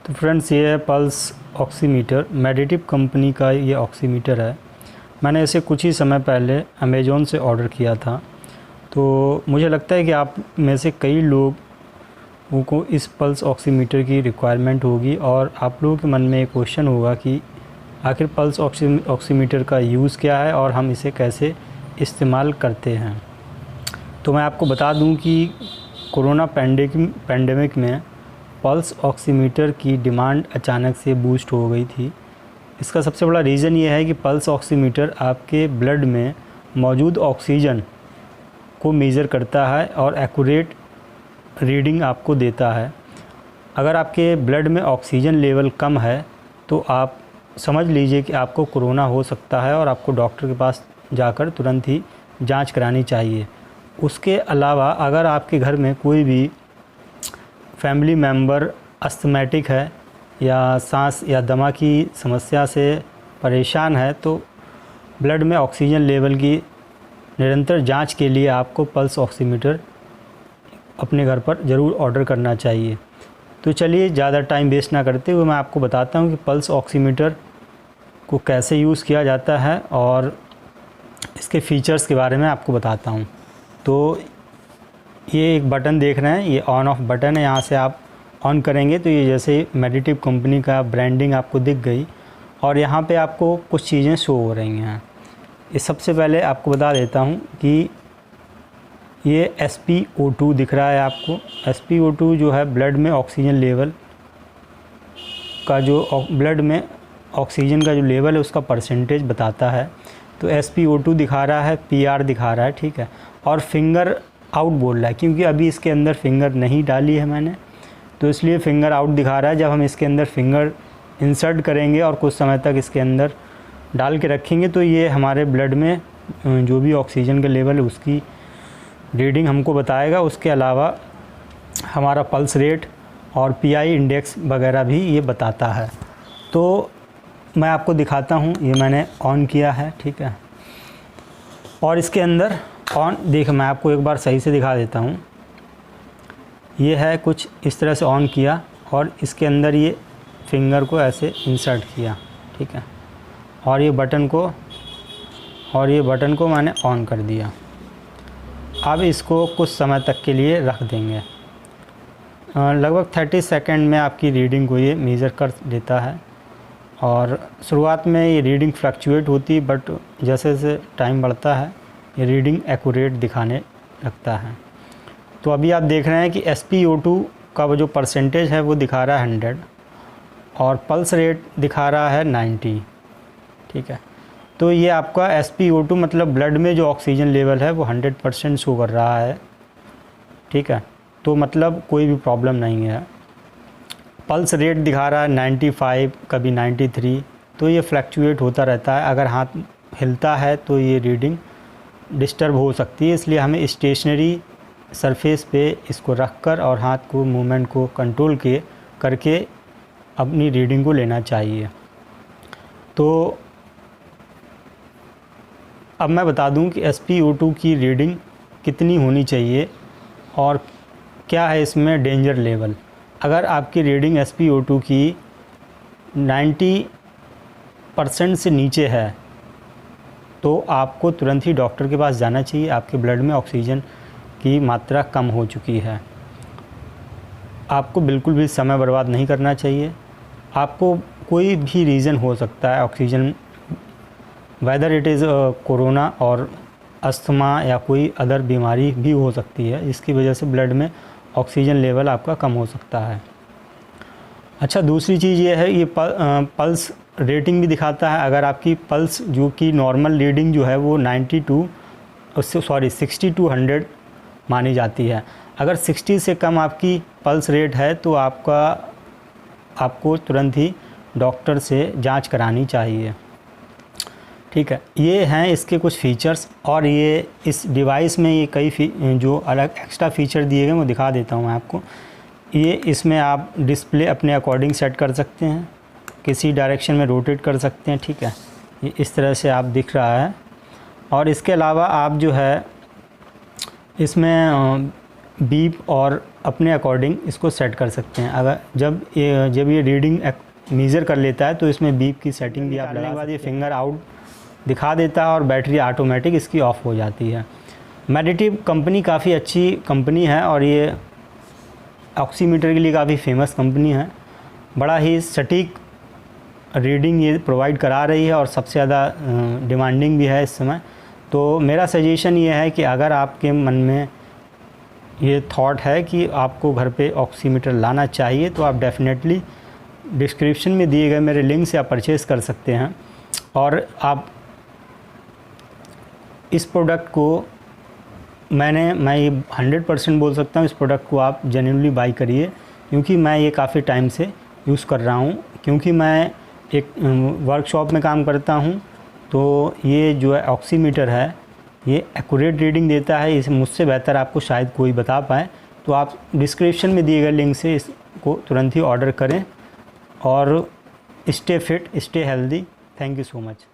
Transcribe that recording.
तो फ्रेंड्स, ये है पल्स ऑक्सीमीटर। मेडिटिव कंपनी का ये ऑक्सीमीटर है। मैंने इसे कुछ ही समय पहले अमेज़ॉन से ऑर्डर किया था। तो मुझे लगता है कि आप में से कई लोगों को इस पल्स ऑक्सीमीटर की रिक्वायरमेंट होगी और आप लोगों के मन में एक क्वेश्चन होगा कि आखिर पल्स ऑक्सीमीटर का यूज़ क्या है और हम इसे कैसे इस्तेमाल करते हैं। तो मैं आपको बता दूं कि कोरोना पैंडेमिक में पल्स ऑक्सीमीटर की डिमांड अचानक से बूस्ट हो गई थी। इसका सबसे बड़ा रीज़न ये है कि पल्स ऑक्सीमीटर आपके ब्लड में मौजूद ऑक्सीजन को मेज़र करता है और एक्यूरेट रीडिंग आपको देता है। अगर आपके ब्लड में ऑक्सीजन लेवल कम है तो आप समझ लीजिए कि आपको कोरोना हो सकता है और आपको डॉक्टर के पास जाकर तुरंत ही जांच करानी चाहिए। उसके अलावा अगर आपके घर में कोई भी फैमिली मेम्बर अस्थमैटिक है या सांस या दमा की समस्या से परेशान है तो ब्लड में ऑक्सीजन लेवल की निरंतर जांच के लिए आपको पल्स ऑक्सीमीटर अपने घर पर ज़रूर ऑर्डर करना चाहिए। तो चलिए ज़्यादा टाइम वेस्ट ना करते हुए मैं आपको बताता हूं कि पल्स ऑक्सीमीटर को कैसे यूज़ किया जाता है और इसके फ़ीचर्स के बारे में आपको बताता हूं। तो ये एक बटन देख रहे हैं, ये ऑन ऑफ बटन है। यहाँ से आप ऑन करेंगे तो ये जैसे मेडिटिव कंपनी का ब्रांडिंग आपको दिख गई और यहाँ पे आपको कुछ चीज़ें शो हो रही हैं। ये सबसे पहले आपको बता देता हूँ कि ये SpO2 दिख रहा है आपको। SpO2 जो है ब्लड में ऑक्सीजन लेवल का जो ब्लड में ऑक्सीजन का जो लेवल है उसका परसेंटेज बताता है। तो SpO2 दिखा रहा है, PR दिखा रहा है, ठीक है। और फिंगर आउट बोल रहा है क्योंकि अभी इसके अंदर फिंगर नहीं डाली है मैंने, तो इसलिए फिंगर आउट दिखा रहा है। जब हम इसके अंदर फिंगर इंसर्ट करेंगे और कुछ समय तक इसके अंदर डाल के रखेंगे तो ये हमारे ब्लड में जो भी ऑक्सीजन का लेवल है उसकी रीडिंग हमको बताएगा। उसके अलावा हमारा पल्स रेट और PI इंडेक्स वगैरह भी ये बताता है। तो मैं आपको दिखाता हूँ, ये मैंने ऑन किया है, ठीक है। और इसके अंदर देख मैं आपको एक बार सही से दिखा देता हूँ। ये है कुछ इस तरह से ऑन किया और इसके अंदर ये फिंगर को ऐसे इंसर्ट किया, ठीक है। और ये बटन को मैंने ऑन कर दिया। अब इसको कुछ समय तक के लिए रख देंगे। लगभग 30 सेकंड में आपकी रीडिंग को ये मेज़र कर देता है। और शुरुआत में ये रीडिंग फ्लक्चुएट होती है बट जैसे जैसे टाइम बढ़ता है ये रीडिंग एक्यूरेट दिखाने लगता है। तो अभी आप देख रहे हैं कि SpO2 का वो जो परसेंटेज है वो दिखा रहा है 100 और पल्स रेट दिखा रहा है 90, ठीक है। तो ये आपका SpO2 मतलब ब्लड में जो ऑक्सीजन लेवल है वो 100% शो कर रहा है, ठीक है। तो मतलब कोई भी प्रॉब्लम नहीं है। पल्स रेट दिखा रहा है 95, कभी 93, तो ये फ्लक्चुएट होता रहता है। अगर हाथ हिलता है तो ये रीडिंग डिस्टर्ब हो सकती है, इसलिए हमें स्टेशनरी सरफेस पे इसको रखकर और हाथ को मूवमेंट को कंट्रोल करके अपनी रीडिंग को लेना चाहिए। तो अब मैं बता दूं कि SpO2 की रीडिंग कितनी होनी चाहिए और क्या है इसमें डेंजर लेवल। अगर आपकी रीडिंग SpO2 की 90% से नीचे है तो आपको तुरंत ही डॉक्टर के पास जाना चाहिए। आपके ब्लड में ऑक्सीजन की मात्रा कम हो चुकी है। आपको बिल्कुल भी समय बर्बाद नहीं करना चाहिए। आपको कोई भी रीज़न हो सकता है oxygen, whether it is corona और अस्थमा या कोई अदर बीमारी भी हो सकती है, इसकी वजह से ब्लड में ऑक्सीजन लेवल आपका कम हो सकता है। अच्छा, दूसरी चीज़ ये है, ये पल्स रेटिंग भी दिखाता है। अगर आपकी पल्स जो कि नॉर्मल रीडिंग जो है वो 60 to 100 मानी जाती है। अगर 60 से कम आपकी पल्स रेट है तो आपको तुरंत ही डॉक्टर से जांच करानी चाहिए, ठीक है। ये हैं इसके कुछ फ़ीचर्स और ये इस डिवाइस में ये कई जो अलग एक्स्ट्रा फ़ीचर दिए गए वो दिखा देता हूँ मैं आपको। ये इसमें आप डिस्प्ले अपने अकॉर्डिंग सेट कर सकते हैं, किसी डायरेक्शन में रोटेट कर सकते हैं, ठीक है। ये इस तरह से आप दिख रहा है। और इसके अलावा आप जो है इसमें बीप और अपने अकॉर्डिंग इसको सेट कर सकते हैं। अगर जब ये रीडिंग मेज़र कर लेता है तो इसमें बीप की सेटिंग भी आप लगाने के बाद ये फिंगर आउट दिखा देता है और बैटरी ऑटोमेटिक इसकी ऑफ हो जाती है। मेडिटिव कंपनी काफ़ी अच्छी कंपनी है और ये ऑक्सीमीटर के लिए काफ़ी फेमस कंपनी है। बड़ा ही सटीक रीडिंग ये प्रोवाइड करा रही है और सबसे ज़्यादा डिमांडिंग भी है इस समय। तो मेरा सजेशन ये है कि अगर आपके मन में ये थॉट है कि आपको घर पे ऑक्सीमीटर लाना चाहिए तो आप डेफिनेटली डिस्क्रिप्शन में दिए गए मेरे लिंक से आप परचेज़ कर सकते हैं। और आप इस प्रोडक्ट को मैं ये 100% बोल सकता हूँ, इस प्रोडक्ट को आप जेन्युइनली बाई करिए, क्योंकि मैं ये काफ़ी टाइम से यूज़ कर रहा हूँ। क्योंकि मैं एक वर्कशॉप में काम करता हूँ, तो ये जो है ऑक्सीमीटर है ये एक्यूरेट रीडिंग देता है। इसे मुझसे बेहतर आपको शायद कोई बता पाए। तो आप डिस्क्रिप्शन में दिए गए लिंक से इसको तुरंत ही ऑर्डर करें और stay fit, stay healthy. Thank you so much.